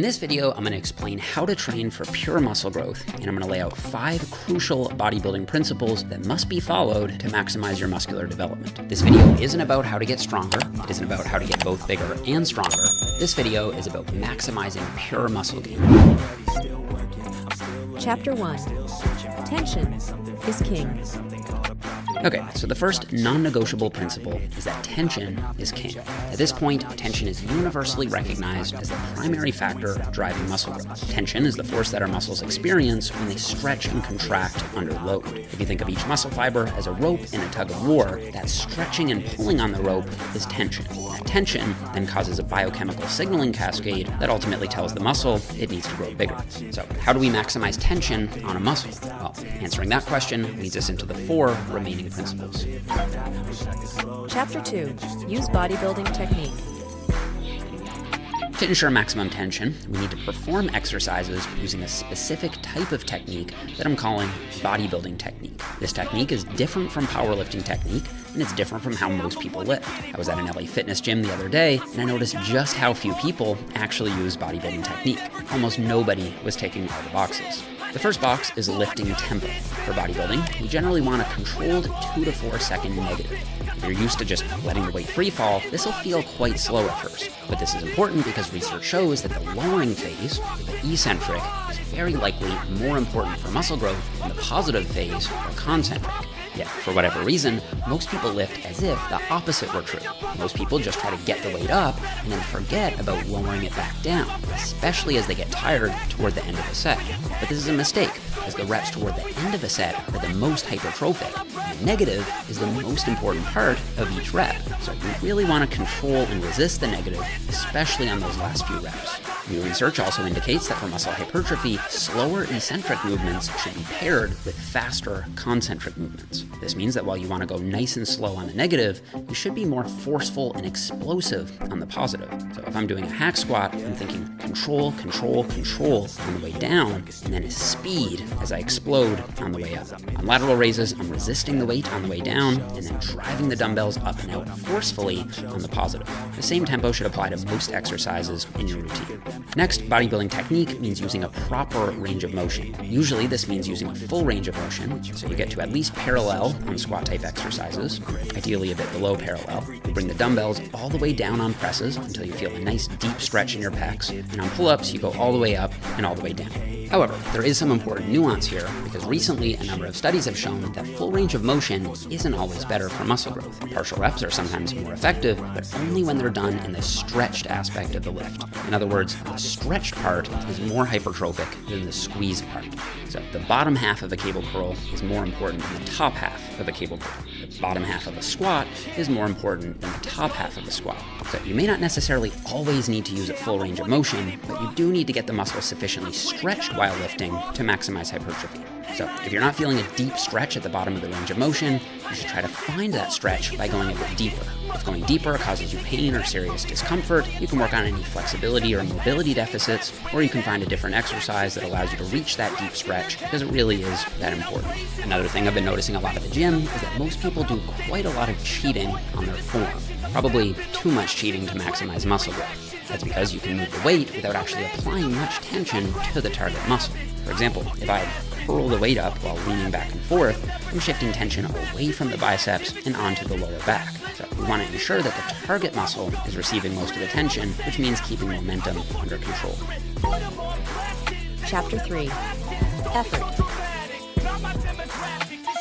In this video, I'm going to explain how to train for pure muscle growth, and I'm going to lay out 5 crucial bodybuilding principles that must be followed to maximize your muscular development. This video isn't about how to get stronger, it isn't about how to get both bigger and stronger. This video is about maximizing pure muscle gain. Chapter 1. Tension is king. Okay, so the first non-negotiable principle is that tension is king. At this point, tension is universally recognized as the primary factor driving muscle growth. Tension is the force that our muscles experience when they stretch and contract under load. If you think of each muscle fiber as a rope in a tug of war, that stretching and pulling on the rope is tension. That tension then causes a biochemical signaling cascade that ultimately tells the muscle it needs to grow bigger. So how do we maximize tension on a muscle? Well, answering that question leads us into the 4 remaining principles. Chapter 2. Use bodybuilding technique. To ensure maximum tension, we need to perform exercises using a specific type of technique that I'm calling bodybuilding technique. This technique is different from powerlifting technique, and it's different from how most people lift. I was at an LA fitness gym the other day, and I noticed just how few people actually use bodybuilding technique. Almost nobody was taking all the boxes. The first box is lifting tempo. For bodybuilding, we generally want a controlled 2 to 4 second negative. If you're used to just letting the weight free fall, this will feel quite slow at first. But this is important because research shows that the lowering phase, the eccentric, is very likely more important for muscle growth than the positive phase, or concentric. Yet, for whatever reason, most people lift as if the opposite were true. Most people just try to get the weight up and then forget about lowering it back down, especially as they get tired toward the end of a set. But this is a mistake, as the reps toward the end of a set are the most hypertrophic, and the negative is the most important part of each rep. So you really want to control and resist the negative, especially on those last few reps. New research also indicates that for muscle hypertrophy, slower eccentric movements should be paired with faster concentric movements. This means that while you want to go nice and slow on the negative, you should be more forceful and explosive on the positive. So if I'm doing a hack squat, I'm thinking control, control, control on the way down, and then speed as I explode on the way up. On lateral raises, I'm resisting the weight on the way down, and then driving the dumbbells up and out forcefully on the positive. The same tempo should apply to most exercises in your routine. Next, bodybuilding technique means using a proper range of motion. Usually this means using a full range of motion, so you get to at least parallel on squat type exercises, ideally a bit below parallel. You bring the dumbbells all the way down on presses until you feel a nice deep stretch in your pecs, and on pull-ups you go all the way up and all the way down. However, there is some important nuance here, because recently a number of studies have shown that full range of motion isn't always better for muscle growth. Partial reps are sometimes more effective, but only when they're done in the stretched aspect of the lift. In other words, the stretched part is more hypertrophic than the squeezed part. So the bottom half of a cable curl is more important than the top half of a cable curl. The bottom half of a squat is more important than the top half of a squat. So you may not necessarily always need to use a full range of motion, but you do need to get the muscle sufficiently stretched while lifting to maximize hypertrophy. So if you're not feeling a deep stretch at the bottom of the range of motion, you should try to find that stretch by going a bit deeper. If going deeper causes you pain or serious discomfort, you can work on any flexibility or mobility deficits, or you can find a different exercise that allows you to reach that deep stretch, because it really is that important. Another thing I've been noticing a lot at the gym is that most people do quite a lot of cheating on their form. Probably too much cheating to maximize muscle growth. That's because you can move the weight without actually applying much tension to the target muscle. For example, if I curl the weight up while leaning back and forth, I'm shifting tension away from the biceps and onto the lower back. So we want to ensure that the target muscle is receiving most of the tension, which means keeping momentum under control. Chapter 3. Effort.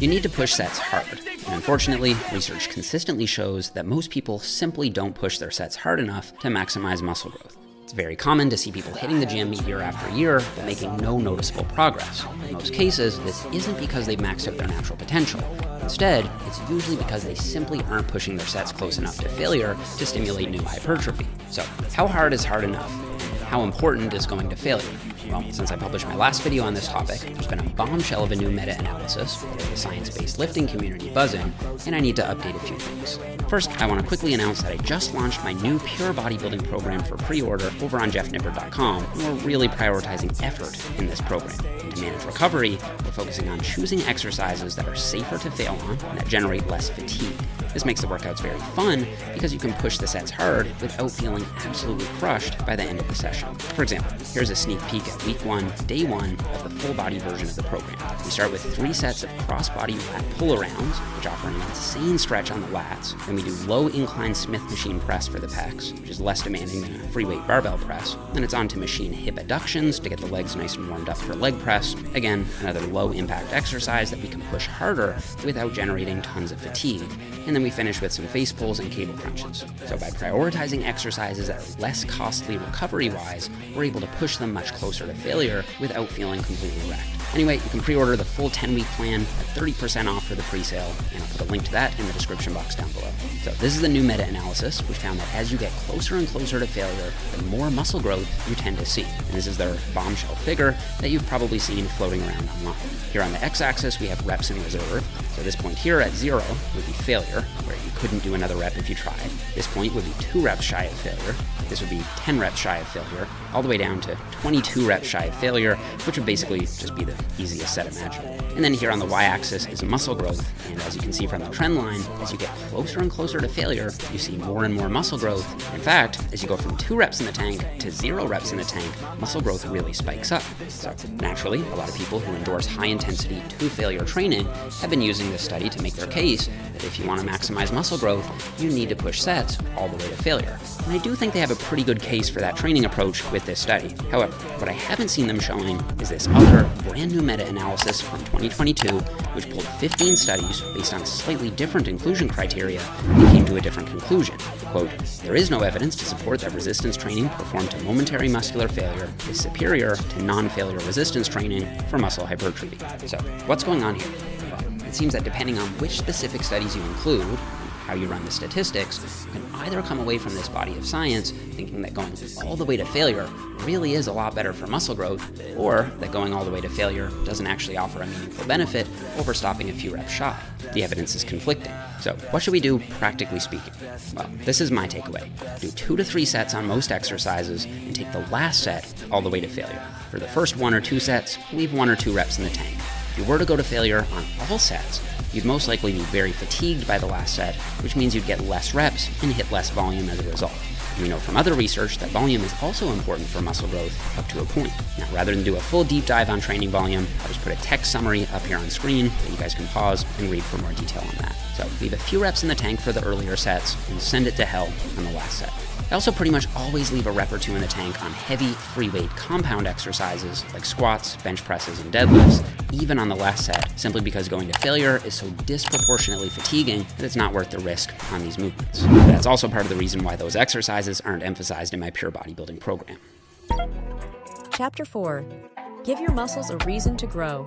You need to push sets hard, and unfortunately, research consistently shows that most people simply don't push their sets hard enough to maximize muscle growth. It's very common to see people hitting the gym year after year, but making no noticeable progress. In most cases, this isn't because they've maxed out their natural potential. Instead, it's usually because they simply aren't pushing their sets close enough to failure to stimulate new hypertrophy. So, how hard is hard enough? How important is going to failure? Well, since I published my last video on this topic, there's been a bombshell of a new meta-analysis that has the science-based lifting community buzzing, and I need to update a few things. First, I want to quickly announce that I just launched my new pure bodybuilding program for pre-order over on jeffnippard.com, and we're really prioritizing effort in this program. And to manage recovery, we're focusing on choosing exercises that are safer to fail on and that generate less fatigue. This makes the workouts very fun because you can push the sets hard without feeling absolutely crushed by the end of the session. information. For example, here's a sneak peek at week 1, day 1 of the full body version of the program. We start with 3 sets of cross-body lat pull-arounds, which offer an insane stretch on the lats. Then we do low incline Smith machine press for the pecs, which is less demanding than a free weight barbell press. Then it's on to machine hip adductions to get the legs nice and warmed up for leg press. Again, another low impact exercise that we can push harder without generating tons of fatigue. And then we finish with some face pulls and cable crunches. So by prioritizing exercises that are less costly recovery-wise, we're able to push them much closer to failure without feeling completely wrecked. Anyway, you can pre-order the full 10-week plan at 30% off for the pre-sale, and I'll put a link to that in the description box down below. So this is a new meta-analysis which found that as you get closer and closer to failure, the more muscle growth you tend to see. And this is their bombshell figure that you've probably seen floating around online. Here on the x-axis, we have reps in reserve. So this point here at 0 would be failure, where you couldn't do another rep if you tried. This point would be 2 reps shy of failure. This would be 10 reps shy of failure, all the way down to 22 reps shy of failure, which would basically just be the easiest set imaginable. And then here on the y-axis is muscle growth, and as you can see from the trend line, as you get closer and closer to failure, you see more and more muscle growth. In fact, as you go from 2 reps in the tank to 0 reps in the tank, muscle growth really spikes up. So naturally, a lot of people who endorse high-intensity to-failure training have been using this study to make their case that if you want to maximize muscle growth, you need to push sets all the way to failure. And I do think they have a pretty good case for that training approach with this study. However, what I haven't seen them showing is this other brand new meta-analysis from 2022, which pulled 15 studies based on slightly different inclusion criteria and came to a different conclusion. Quote, "There is no evidence to support that resistance training performed to momentary muscular failure is superior to non-failure resistance training for muscle hypertrophy." So what's going on here? Well, it seems that depending on which specific studies you include, how you run the statistics, you can either come away from this body of science thinking that going all the way to failure really is a lot better for muscle growth, or that going all the way to failure doesn't actually offer a meaningful benefit over stopping a few reps shy. The evidence is conflicting. So what should we do practically speaking? Well, this is my takeaway. Do 2 to 3 sets on most exercises and take the last set all the way to failure. For the first 1 or 2 sets, leave 1 or 2 reps in the tank. If you were to go to failure on all sets, you'd most likely be very fatigued by the last set, which means you'd get less reps and hit less volume as a result. And we know from other research that volume is also important for muscle growth up to a point. Now, rather than do a full deep dive on training volume, I'll just put a text summary up here on screen that you guys can pause and read for more detail on that. So leave a few reps in the tank for the earlier sets and send it to hell on the last set. I also pretty much always leave a rep or 2 in the tank on heavy free weight compound exercises like squats, bench presses, and deadlifts, even on the last set, simply because going to failure is so disproportionately fatiguing that it's not worth the risk on these movements. That's also part of the reason why those exercises aren't emphasized in my pure bodybuilding program. Chapter 4. Give your muscles a reason to grow.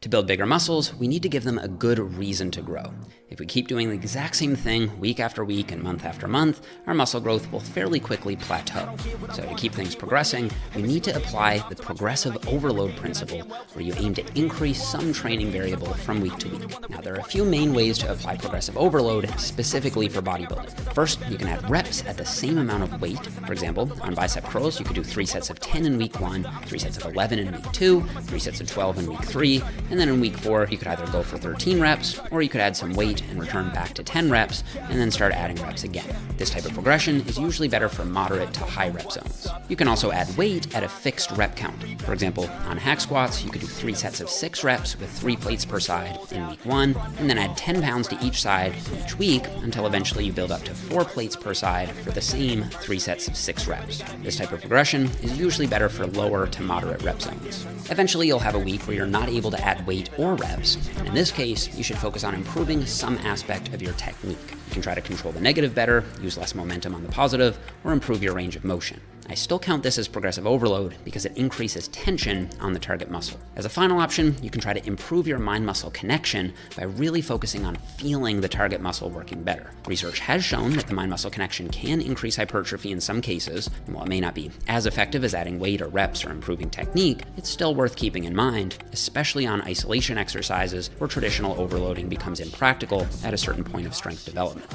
To build bigger muscles, we need to give them a good reason to grow. If we keep doing the exact same thing week after week and month after month, our muscle growth will fairly quickly plateau. So to keep things progressing, we need to apply the progressive overload principle, where you aim to increase some training variable from week to week. Now, there are a few main ways to apply progressive overload specifically for bodybuilding. First, you can add reps at the same amount of weight. For example, on bicep curls, you could do 3 sets of 10 in week 1, 3 sets of 11 in week 2, 3 sets of 12 in week 3, and then in week 4, you could either go for 13 reps, or you could add some weight and return back to 10 reps, and then start adding reps again. This type of progression is usually better for moderate to high rep zones. You can also add weight at a fixed rep count. For example, on hack squats, you could do 3 sets of 6 reps with 3 plates per side in week 1, and then add 10 pounds to each side each week until eventually you build up to 4 plates per side for the same 3 sets of 6 reps. This type of progression is usually better for lower to moderate rep zones. Eventually, you'll have a week where you're not able to add weight or reps, and in this case, you should focus on improving some aspect of your technique. You can try to control the negative better, use less momentum on the positive, or improve your range of motion. I still count this as progressive overload because it increases tension on the target muscle. As a final option, you can try to improve your mind-muscle connection by really focusing on feeling the target muscle working better. Research has shown that the mind-muscle connection can increase hypertrophy in some cases, and while it may not be as effective as adding weight or reps or improving technique, it's still worth keeping in mind, especially on isolation exercises where traditional overloading becomes impractical at a certain point of strength development.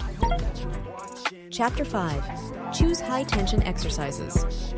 Chapter 5. Choose high-tension exercises.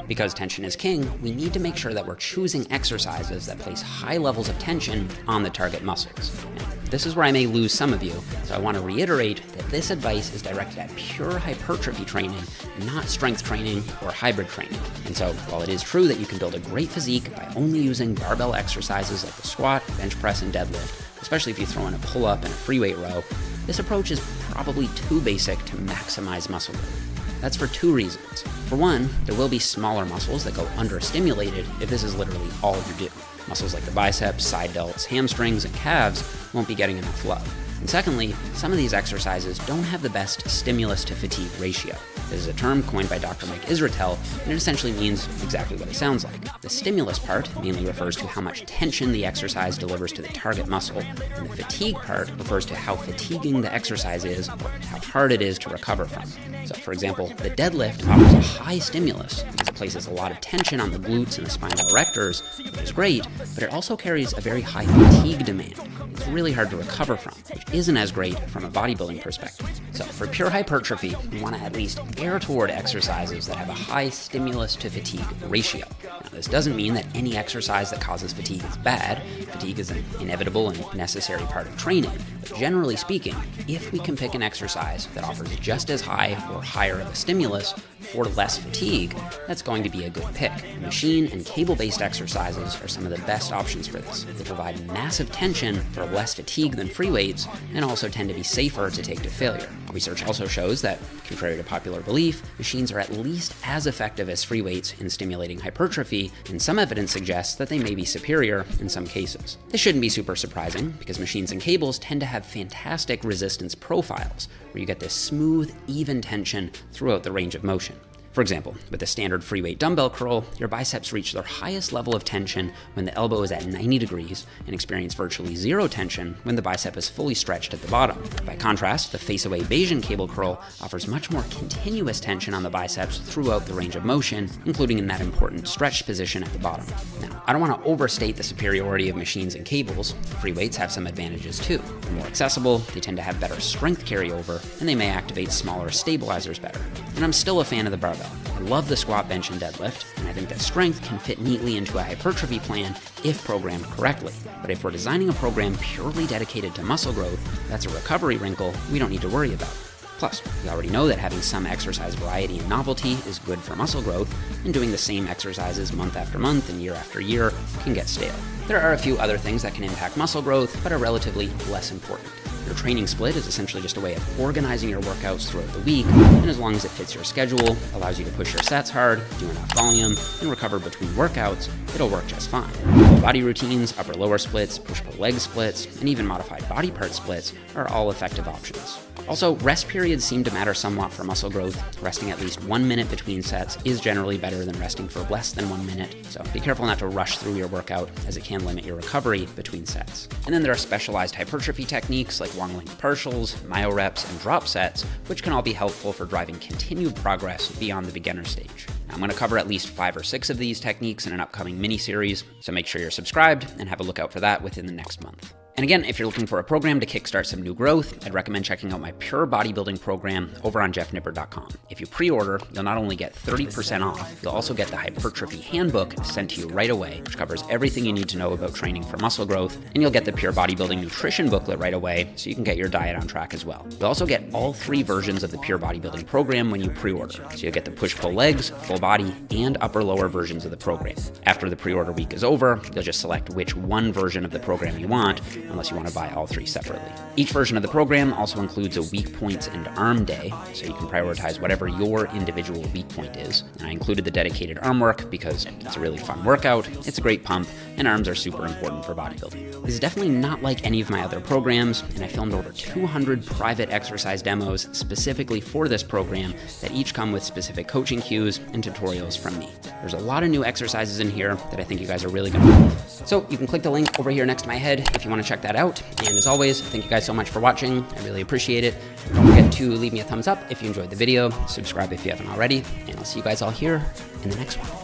Because tension is king, we need to make sure that we're choosing exercises that place high levels of tension on the target muscles. And this is where I may lose some of you, so I want to reiterate that this advice is directed at pure hypertrophy training, not strength training or hybrid training. And so, while it is true that you can build a great physique by only using barbell exercises like the squat, bench press, and deadlift, especially if you throw in a pull-up and a free weight row, this approach is probably too basic to maximize muscle growth. That's for two reasons. For one, there will be smaller muscles that go understimulated if this is literally all you do. Muscles like the biceps, side delts, hamstrings, and calves won't be getting enough love. And secondly, some of these exercises don't have the best stimulus to fatigue ratio. This is a term coined by Dr. Mike Israetel, and it essentially means exactly what it sounds like. The stimulus part mainly refers to how much tension the exercise delivers to the target muscle, and the fatigue part refers to how fatiguing the exercise is or how hard it is to recover from. So, for example, the deadlift offers a high stimulus because it places a lot of tension on the glutes and the spinal erectors, which is great, but it also carries a very high fatigue demand. It's really hard to recover from, which isn't as great from a bodybuilding perspective. So for pure hypertrophy, we want to at least err toward exercises that have a high stimulus to fatigue ratio. Now, this doesn't mean that any exercise that causes fatigue is bad. Fatigue is an inevitable and necessary part of training. But generally speaking, if we can pick an exercise that offers just as high or higher of a stimulus for less fatigue, that's going to be a good pick. Machine and cable-based exercises are some of the best options for this. They provide massive tension for less fatigue than free weights and also tend to be safer to take to failure. Research also shows that, contrary to popular belief, machines are at least as effective as free weights in stimulating hypertrophy, and some evidence suggests that they may be superior in some cases. This shouldn't be super surprising, because machines and cables tend to have fantastic resistance profiles, where you get this smooth, even tension throughout the range of motion. For example, with a standard free weight dumbbell curl, your biceps reach their highest level of tension when the elbow is at 90 degrees and experience virtually zero tension when the bicep is fully stretched at the bottom. By contrast, the face-away Bayesian cable curl offers much more continuous tension on the biceps throughout the range of motion, including in that important stretched position at the bottom. Now, I don't want to overstate the superiority of machines and cables. Free weights have some advantages too. They're more accessible, they tend to have better strength carryover, and they may activate smaller stabilizers better. And I'm still a fan of the barbell. I love the squat, bench, and deadlift, and I think that strength can fit neatly into a hypertrophy plan if programmed correctly. But if we're designing a program purely dedicated to muscle growth, that's a recovery wrinkle we don't need to worry about. Plus, we already know that having some exercise variety and novelty is good for muscle growth, and doing the same exercises month after month and year after year can get stale. There are a few other things that can impact muscle growth, but are relatively less important. Your training split is essentially just a way of organizing your workouts throughout the week, and as long as it fits your schedule, allows you to push your sets hard, do enough volume, and recover between workouts, it'll work just fine. Full body routines, upper-lower splits, push-pull leg splits, and even modified body part splits are all effective options. Also, rest periods seem to matter somewhat for muscle growth. Resting at least 1 minute between sets is generally better than resting for less than 1 minute, so be careful not to rush through your workout, as it can limit your recovery between sets. And then there are specialized hypertrophy techniques like long-length partials, myo reps, and drop sets, which can all be helpful for driving continued progress beyond the beginner stage. Now, I'm going to cover at least 5 or 6 of these techniques in an upcoming mini-series, so make sure you're subscribed and have a look out for that within the next month. And again, if you're looking for a program to kickstart some new growth, I'd recommend checking out my pure bodybuilding program over on jeffnipper.com. If you pre-order, you'll not only get 30% off, you'll also get the Hypertrophy Handbook sent to you right away, which covers everything you need to know about training for muscle growth, and you'll get the Pure Bodybuilding Nutrition Booklet right away, so you can get your diet on track as well. You'll also get all 3 versions of the Pure Bodybuilding program when you pre-order, so you'll get the push-pull legs, full body, and upper-lower versions of the program. After the pre-order week is over, you'll just select which one version of the program you want, unless you want to buy all 3 separately. Each version of the program also includes a weak points and arm day, so you can prioritize whatever your individual weak point is. And I included the dedicated arm work because it's a really fun workout, it's a great pump, and arms are super important for bodybuilding. This is definitely not like any of my other programs, and I filmed over 200 private exercise demos specifically for this program that each come with specific coaching cues and tutorials from me. There's a lot of new exercises in here that I think you guys are really going to love. So you can click the link over here next to my head if you want to check that out. And as always, thank you guys so much for watching. I really appreciate it. Don't forget to leave me a thumbs up if you enjoyed the video, subscribe if you haven't already, and I'll see you guys all here in the next one.